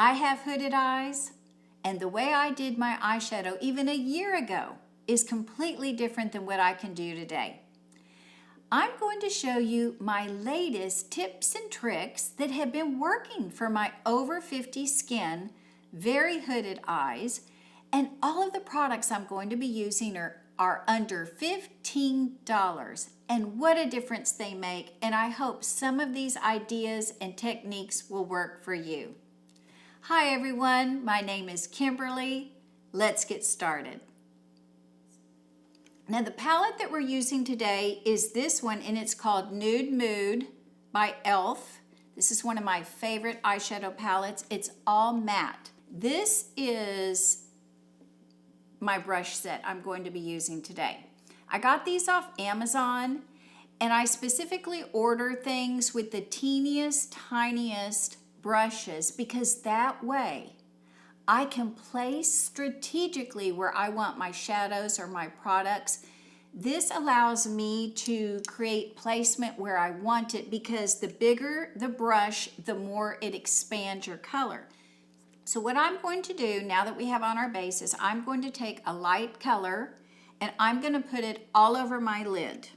I have hooded eyes, and the way I did my eyeshadow even a year ago is completely different than what I can do today. I'm going to show you my latest tips and tricks that have been working for my over 50 skin, very hooded eyes, and all of the products I'm going to be using are under $15, and what a difference they make, and I hope some of these ideas and techniques will work for you. Hi everyone, my name is Kimberly. Let's get started. Now the palette that we're using today is this one, and it's called Nude by e.l.f. This is one of my favorite eyeshadow palettes. It's all matte. This is my brush set I'm going to be using today. I got these off Amazon, and I specifically order things with the teeniest, tiniest brushes because that way I can place strategically where I want my shadows or my products. This allows me to create placement where I want it because the bigger the brush, the more it expands your color. So what I'm going to do now that we have on our base is I'm going to take a light color and I'm going to put it all over my lid.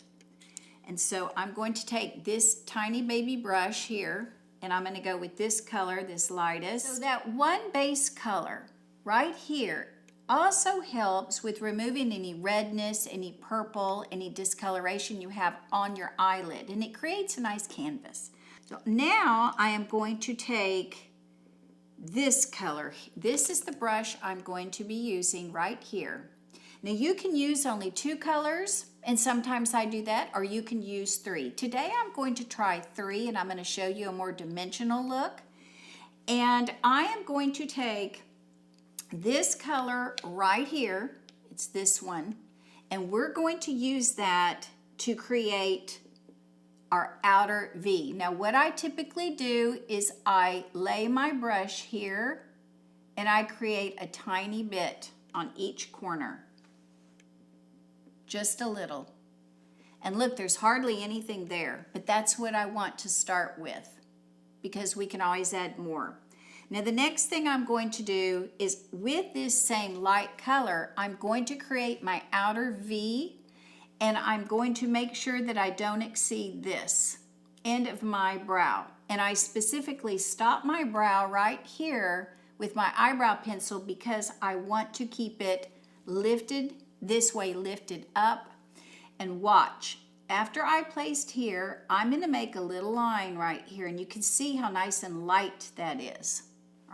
And so I'm going to take this tiny baby brush here, and I'm going to go with this color, this lightest. So that one base color right here also helps with removing any redness, any purple, any discoloration you have on your eyelid, and it creates a nice canvas. So now I am going to take this color. This is the brush I'm going to be using right here. Now you can use only 2 colors, and sometimes I do that, or you can use 3. Today I'm going to try 3, and I'm going to show you a more dimensional look. And I am going to take this color right here, it's this one, and we're going to use that to create our outer V. Now what I typically do is I lay my brush here, and I create a tiny bit on each corner. Just a little. And look, there's hardly anything there, but that's what I want to start with because we can always add more. Now the next thing I'm going to do is with this same light color, I'm going to create my outer V, and I'm going to make sure that I don't exceed this end of my brow. And I specifically stop my brow right here with my eyebrow pencil because I want to keep it lifted this way, lifted up. And watch, after I placed here, I'm going to make a little line right here, and you can see how nice and light that is.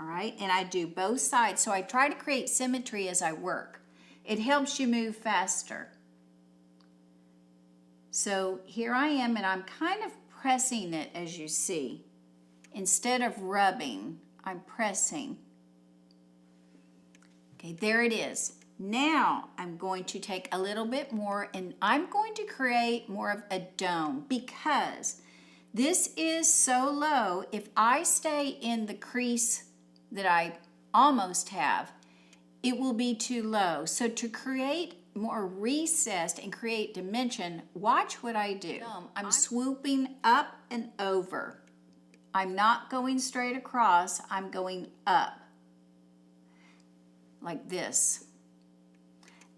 All right, and I do both sides, so I try to create symmetry as I work. It helps you move faster. So here I am, and I'm kind of pressing it, as you see. Instead of rubbing, I'm pressing. Okay, there it is. Now I'm going to take a little bit more, and I'm going to create more of a dome because this is so low. If I stay in the crease that I almost have, it will be too low. So to create more recessed and create dimension, watch what I do. I'm swooping up and over. I'm not going straight across, I'm going up like this.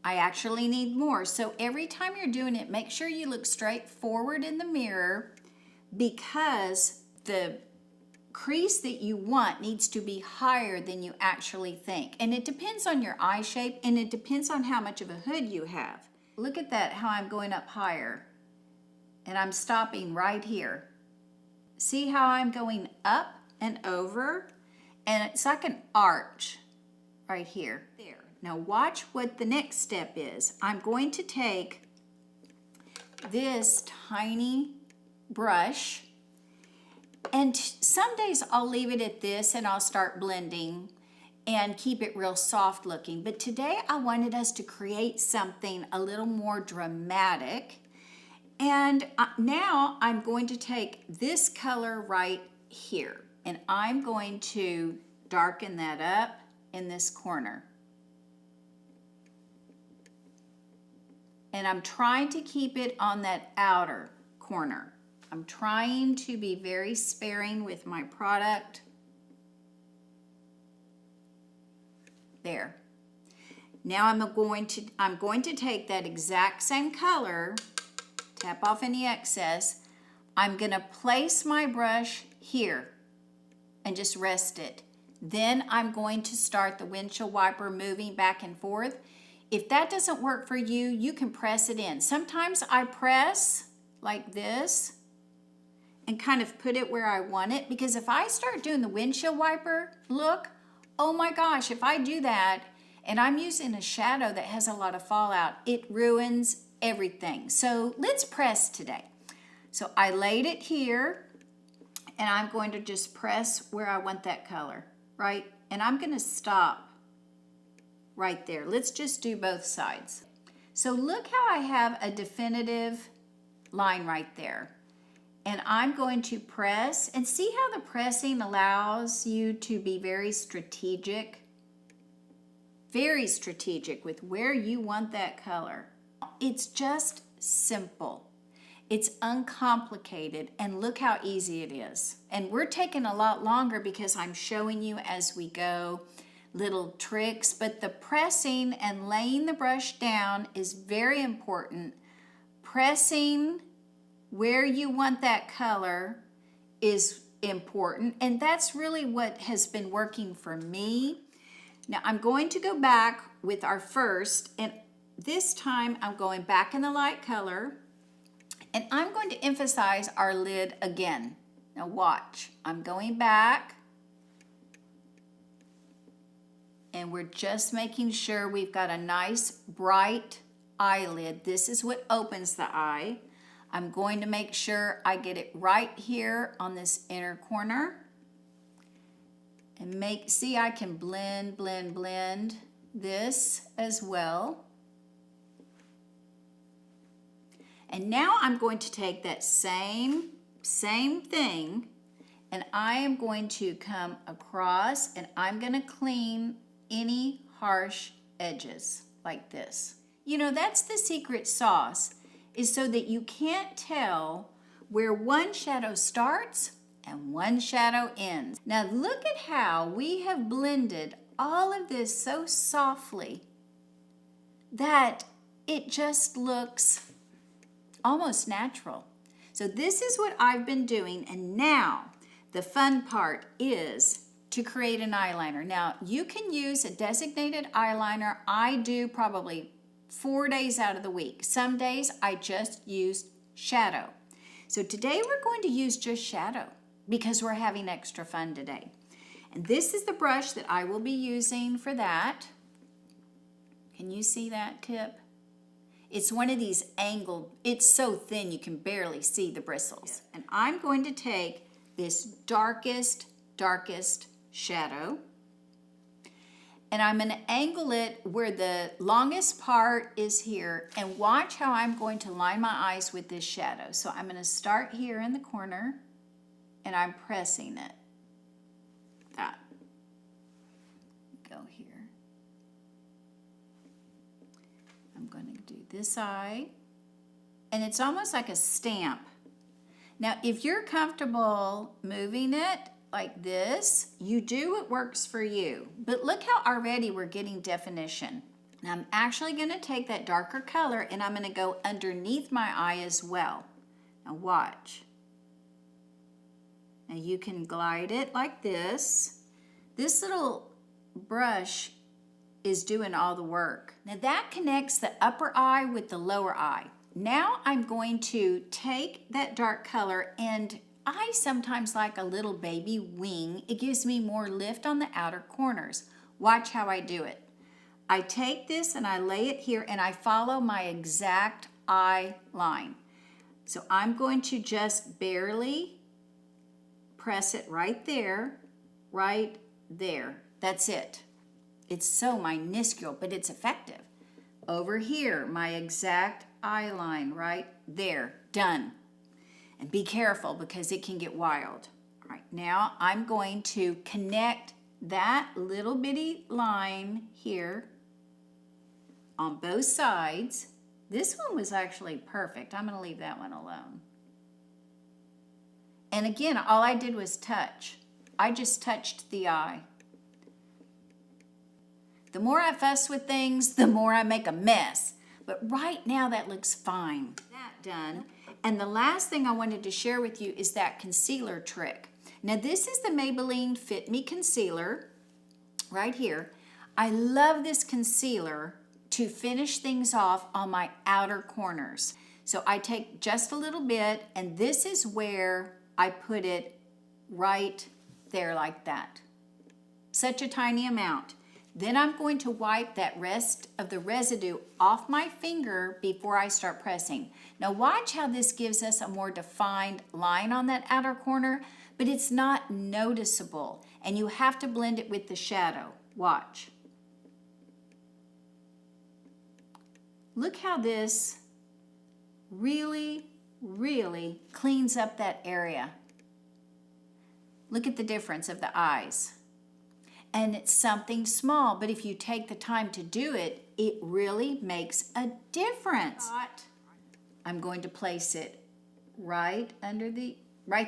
I actually need more. So every time you're doing it, make sure you look straight forward in the mirror because the crease that you want needs to be higher than you actually think. And it depends on your eye shape, and it depends on how much of a hood you have. Look at that, how I'm going up higher. And I'm stopping right here. See how I'm going up and over? And it's like an arch right here. There. Now watch what the next step is. I'm going to take this tiny brush, and some days I'll leave it at this and I'll start blending and keep it real soft looking. But today I wanted us to create something a little more dramatic. And now I'm going to take this color right here, and I'm going to darken that up in this corner. And I'm trying to keep it on that outer corner. I'm trying to be very sparing with my product. There. Now I'm going to take that exact same color, tap off any excess. I'm going to place my brush here and just rest it. Then I'm going to start the windshield wiper moving back and forth. If that doesn't work for you, you can press it in. Sometimes I press like this and kind of put it where I want it, because if I start doing the windshield wiper look, oh my gosh, if I do that and I'm using a shadow that has a lot of fallout, it ruins everything. So let's press today. So I laid it here and I'm going to just press where I want that color, right? And I'm going to stop right there. Let's just do both sides. So look how I have a definitive line right there. And I'm going to press, and see how the pressing allows you to be very strategic with where you want that color. It's just simple. It's uncomplicated, and look how easy it is. And we're taking a lot longer because I'm showing you as we go little tricks, but the pressing and laying the brush down is very important. Pressing where you want that color is important, and that's really what has been working for me. Now I'm going to go back with our first, and this time I'm going back in the light color, and I'm going to emphasize our lid again. Now watch, I'm going back, and we're just making sure we've got a nice bright eyelid. This is what opens the eye. I'm going to make sure I get it right here on this inner corner. And see, I can blend this as well. And now I'm going to take that same thing, and I am going to come across, and I'm going to clean any harsh edges like this. You know, that's the secret sauce, is so that you can't tell where one shadow starts and one shadow ends. Now look at how we have blended all of this so softly that it just looks almost natural. So this is what I've been doing, and now the fun part is to create an eyeliner. Now you can use a designated eyeliner. I do probably 4 days out of the week. Some days I just use shadow. So today we're going to use just shadow because we're having extra fun today. And this is the brush that I will be using for that. Can you see that tip? It's one of these angled, it's so thin you can barely see the bristles. And I'm going to take this darkest shadow, and I'm going to angle it where the longest part is here, and watch how I'm going to line my eyes with this shadow. So I'm going to start here in the corner, and I'm pressing it. That. Go here. I'm going to do this eye, and it's almost like a stamp. Now, if you're comfortable moving it like this, you do what works for you. But look how already we're getting definition. Now I'm actually going to take that darker color and I'm going to go underneath my eye as well. Now watch. Now you can glide it like this. This little brush is doing all the work. Now that connects the upper eye with the lower eye. Now I'm going to take that dark color, and I sometimes like a little baby wing. It gives me more lift on the outer corners. Watch how I do it. I take this and I lay it here, and I follow my exact eye line. So I'm going to just barely press it right there, right there. That's it. It's so minuscule, but it's effective. Over here, my exact eye line right there. Done. And be careful because it can get wild. All right, now I'm going to connect that little bitty line here on both sides. This one was actually perfect. I'm going to leave that one alone. And again, all I did was touch. I just touched the eye. The more I fuss with things, the more I make a mess. But right now that looks fine. That done. And the last thing I wanted to share with you is that concealer trick. Now this is the Maybelline Fit Me Concealer right here. I love this concealer to finish things off on my outer corners. So I take just a little bit, and this is where I put it right there like that. Such a tiny amount. Then I'm going to wipe that rest of the residue off my finger before I start pressing. Now watch how this gives us a more defined line on that outer corner, but it's not noticeable, and you have to blend it with the shadow. Watch. Look how this really, really cleans up that area. Look at the difference of the eyes. And it's something small, but if you take the time to do it, it really makes a difference. I'm going to place it right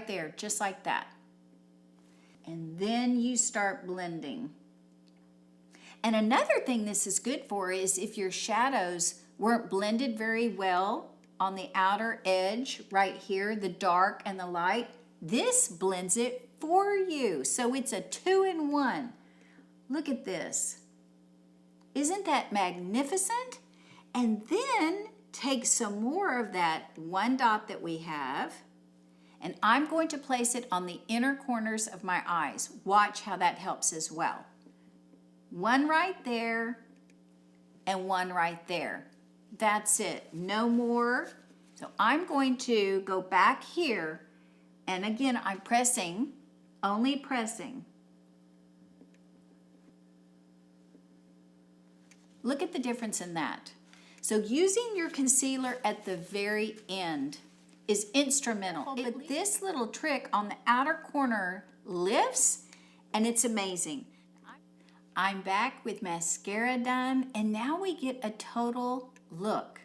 there, just like that. And then you start blending. And another thing this is good for is if your shadows weren't blended very well on the outer edge right here, the dark and the light, this blends it for you. So it's a 2-in-1. Look at this. Isn't that magnificent? And then take some more of that one dot that we have, and I'm going to place it on the inner corners of my eyes. Watch how that helps as well. One right there and one right there. That's it, no more. So I'm going to go back here, and again, I'm pressing, only pressing. Look at the difference in that. So using your concealer at the very end is instrumental. But this little trick on the outer corner lifts, and it's amazing. I'm back with mascara done, and now we get a total look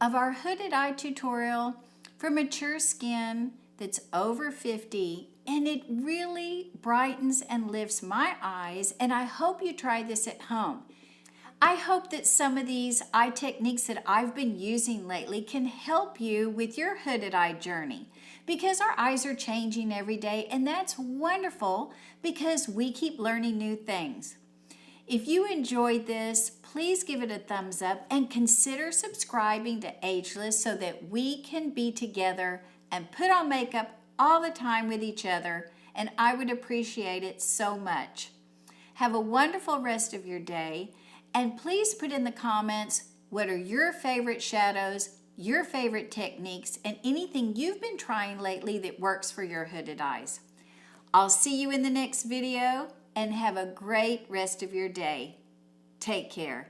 of our hooded eye tutorial for mature skin that's over 50, and it really brightens and lifts my eyes, and I hope you try this at home. I hope that some of these eye techniques that I've been using lately can help you with your hooded eye journey, because our eyes are changing every day, and that's wonderful because we keep learning new things. If you enjoyed this, please give it a thumbs up and consider subscribing to Ageless so that we can be together and put on makeup all the time with each other, and I would appreciate it so much. Have a wonderful rest of your day, and please put in the comments what are your favorite shadows, your favorite techniques, and anything you've been trying lately that works for your hooded eyes. I'll see you in the next video, and have a great rest of your day. Take care.